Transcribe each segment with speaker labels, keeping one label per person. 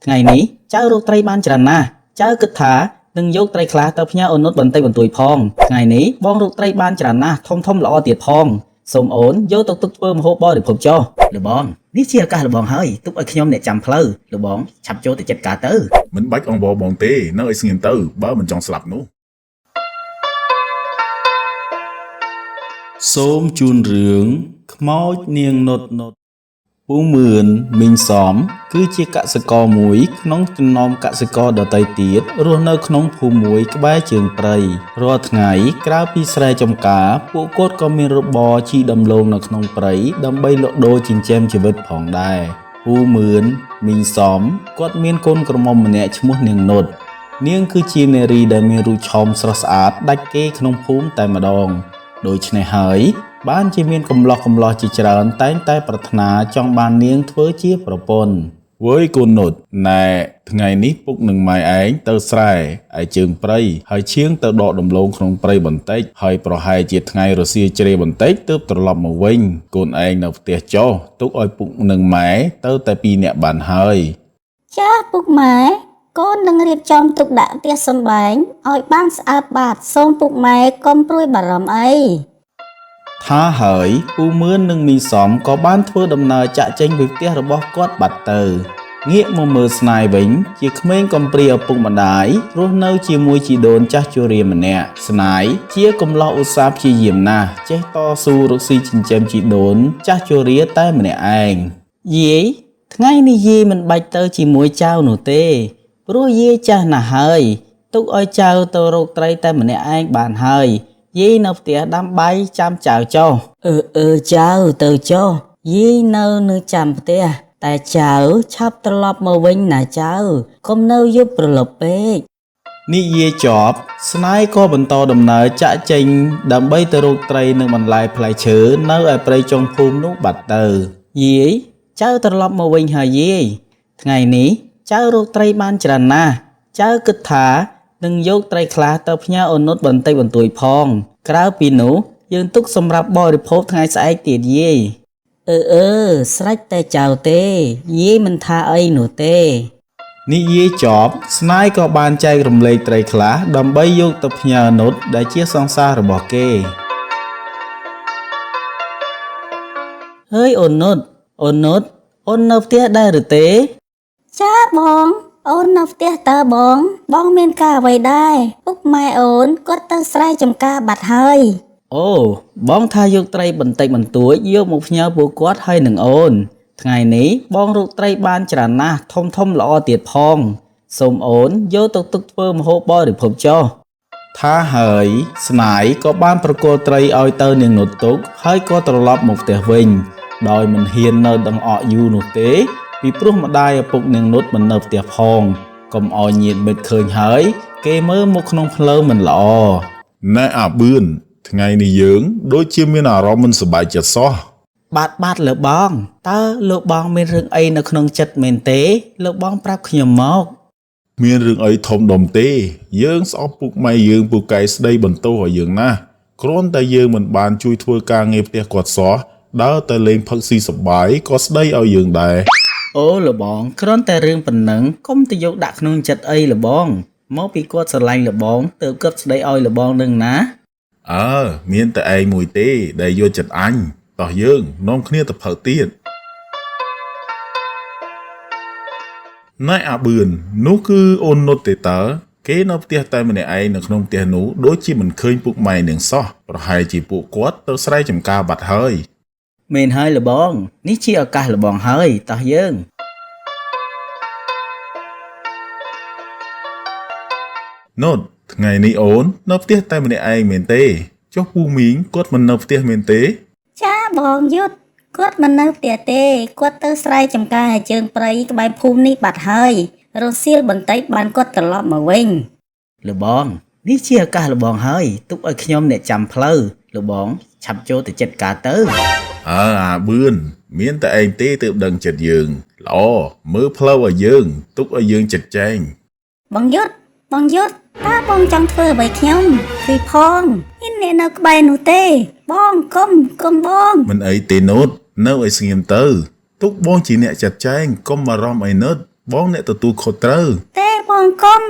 Speaker 1: ថ្ងៃនេះចៅរកត្រីបានច្រើនណាស់ចៅគិតថានឹងយកត្រីខ្លះទៅផ្ញើអូននុតបន្តិចបន្តួចផងថ្ងៃនេះបងរកត្រីបានច្រើនណាស់ធំល្អទៀតផងសូមអូនយកទៅទុកធ្វើម្ហូបបរិភោគចុះលបងនេះជាឱកាសលបងហើយទុកឲ្យខ្ញុំអ្នកចាំផ្លូវលបងឆាប់ចូលទៅចិត្តការទៅ
Speaker 2: មិនបាច់អង្វរបងទេនៅឲ្យស្ងៀមទៅបើមិនចង់ស្លាប់នោះ
Speaker 3: សូមជូនរឿងខ្មោចនាងនុតពូមឿនមីងសំគឺជាកសិករមួយក្នុងចំណោមកសិករដទៃទៀតរស់នៅក្នុងភូមិមួយក្បែរជើងព្រៃរាល់ថ្ងៃក្រៅពីស្រែចម្ការពួកគាត់ក៏មានរបរជីដំឡូងនៅក្នុងព្រៃដើម្បីលក់ដូរចិញ្ចឹមជីវិតផងដែរពូមឿនមីងសំគាត់មានកូនក្រមុំម្នាក់ឈ្មោះនាងនុតនាងគឺជានារីដែលមានរូបឆោមស្រស់ស្អាតដាច់គេក្នុងភូមិតែម្ដងដូច្នេះហើយបានជាមានកំឡោះជាច្រើនតែងតែប្រាថ្នាចង់បាននាងធ្វើជាប្រពន្ធវើយកូននុតណែថ្ងៃនេះពុកនឹងម៉ែឯងទៅស្រែឯជើងព្រៃហើយឈៀងទៅដកដំឡូងក្នុងព្រៃបន្តិចហើយប្រហែលជាថ្ងៃរសៀលជ្រេបន្តិចទើបត្រឡប់មកវិញកូនឯងនៅផ្ទះចុះទុកឲ្យពុកនឹងម៉ែទៅតែ2នាក់បានហើយ
Speaker 4: ចាពុកម៉ែកូននឹងរៀបចំទុកដាក់ផ្ទះសម្បែងឲ្យបានស្អាតបាតសូមពុកម៉ែកុំព្រួយបារម្ភអី
Speaker 3: ថាហើយពូមឿននិងមីសំក៏បានធ្វើដំណើរចាក់ចេញពីផ្ទះរបស់គាត់បាត់ទៅងាកមកមើលស្នាយវិញជាក្មេងកំព្រាឪពុកម្ដាយរស់នៅជាមួយជីដូនចាស់ជរាម្នាក់ស្នាយជាកំឡោះឧស្សាហ៍ព្យាយាមណាស់ចេះតស៊ូរកស៊ីចិញ្ចឹមជីដូនចាស់ជរាតែម្នាក់ឯង
Speaker 1: យាយថ្ងៃនេះយាយមិនបាច់ទៅជាមួយចៅនោះទេព្រោះយាយចាស់ណាស់ហើយទុកឲ្យចៅទៅរកត្រីតែម្នាក់ឯងបានហើយយាយនៅផ្ទះដាំបាយចាំចៅចុះចៅទៅចុះយាយនៅចាំផ្ទះតែចៅឆាប់ត្រឡប់មកវិញណាចៅកុំនៅយប់ព្រលប់ពេក
Speaker 3: និយាយចប់ស្នាយក៏បន្តដំណើរចាក់ចេញដើម្បីទៅរកត្រីនិងបន្លែផ្លែឈើនៅឯព្រៃចុងភូមិនោះបាត់ទៅ
Speaker 1: យាយចៅត្រឡប់មកវិញហើយយាយថ្ងៃនេះចៅរកត្រីបានច្រើនណាស់ចៅគិតថានឹងយកត្រីខ្លះទៅផ្ញើអូននុតបន្តិចបន្តួចផងក្រៅពីនោះយើងទុកសម្រាប់បរិភោគថ្ងៃស្អែកទៀតយាយស្រេចតែចៅទេយាយមិនថាអីនោះទេ
Speaker 3: និយាយចប់ស្នាយក៏បានចែករំលែកត្រីខ្លះដើម្បីយកទៅផ្ញើនុតដែលជាសង្សាររបស់គេ
Speaker 1: ហើយអូននុតអូននៅផ្ទះដែរឬទេ
Speaker 4: ចាបងអូននៅផ្ទះតើបងមានការអ្វីដែរពុកម៉ែអូនគាត់ទៅស្រែចម្ការបាត់ហើយ
Speaker 1: អូបងថាយកត្រីបន្តិចបន្តួចយកមកផ្ញើពួកគាត់ហើយនឹងអូនថ្ងៃនេះបងរកត្រីបានច្រើនណាស់ធំល្អទៀតផងសូមអូនយកទៅទុកធ្វើម្ហូបបរិភោគចុះ
Speaker 3: ថាហើយស្នាយក៏បានប្រគល់ត្រីឲ្យទៅនាងនុតទុកហើយក៏ត្រឡប់មកផ្ទះវិញដោយមិនហ៊ាននៅដង្អកយូរនោះទេពីព្រោះម្ដាយឪពុកនាងនុតមិននៅផ្ទះផងកុំឲ្យញាតិមិត្តឃើញហើយគេមើលមកក្នុងផ្លូវមិនល្អ
Speaker 2: ណែអាបឿនថ្ងៃនេះយើងដូចជាមានអារម្មណ៍មិនសប្បាយចិត្តសោះ
Speaker 1: បាទលើបងតើលោកបងមានរឿងអីនៅក្នុងចិត្តមែនទេលោកបងប្រាប់ខ្ញុំមក
Speaker 2: មានរឿងអីធំដុំទេយើងស្អប់ពុកម៉ែយើងពូកែស្ដីបន្ទោសឲ្យយើងណាគ្រាន់តែយើងមិនបានជួយធ្វើការងារផ្ទះគាត់សោះដើរតែលេងផឹកស៊ីសប្បាយក៏ស្ដីឲ្យយើងដែរ
Speaker 1: អូលបងគ្រាន់តែរឿងប៉ុណ្ណឹងកុំទៅយកដាក់ក្នុងចិត្តអីលបងមកពីគាត់ស្រឡាញ់លបងទើបគាត់ស្ដីឲ្យលបងនឹងណា
Speaker 2: មានតែឯងមួយទេដែលយកចិត្តអញតោះយើងនាំគ្នាទៅផឹកទៀតណែអាបឿននោះគឺអូននុតទេតើគេនៅផ្ទះតែម្នាក់ឯងនៅក្នុងផ្ទះនោះដូចជាមិនឃើញពុកម៉ែនាងសោះប្រហែលជាពួកគាត់ទៅស្រែចម្ការបាត់ហើយ
Speaker 1: មែនហើយលបងនេះជាឱកាសលបងហើយតោះយើង
Speaker 2: នុតថ្ងៃនេះអូននៅផ្ទះតែម្នាក់ឯងមែនទេចុះពូមីងគាត់មិននៅផ្ទះមែនទេ
Speaker 4: ចាបងយុទ្ធគាត់មិននៅផ្ទះទេគាត់ទៅស្រែចម្ការជើងព្រៃក្បែរភូមិនេះបាត់ហើយរសៀលបន្តិចបានគាត់ត្រឡប់មកវិញ
Speaker 1: លបងនេះជាឱកាសលបងហើយទុកឲ្យខ្ញុំអ្នកចាំផ្លូវលបងឆាប់ចូលទៅចិត្តការទៅ
Speaker 2: អាបឿនមានតែឯងទេទើបដឹងចិត្តយើងល្អមើលផ្លូវឲ្យយើងទុកឲ្យយើងចិត្តចែង
Speaker 4: បងយុទ្ធតើបងចង់ធ្វើអ្វីខ្ញុំគឺផងមានអ្នកនៅក្បែរនោះទេបងកុំបង
Speaker 2: មិនអីទេនុតនៅឲ្យស្ងៀមទៅទុកបងជាអ្នកចាត់ចែងកុំបារម្ភអីនុត បងអ្នកទទួលខុសត្រូវ
Speaker 4: ទេបងកុំ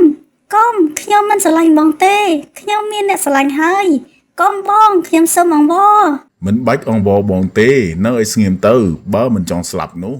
Speaker 4: ខ្ញុំមិនស្រឡាញ់បងទេខ្ញុំមានអ្នកស្រឡាញ់ហើយកុំបងខ្ញុំសូមអង្វរ
Speaker 2: មិនបាច់អង្វរបងទេនៅឲ្យស្ងៀមទៅបើមិនចង់ស្លាប់នោះ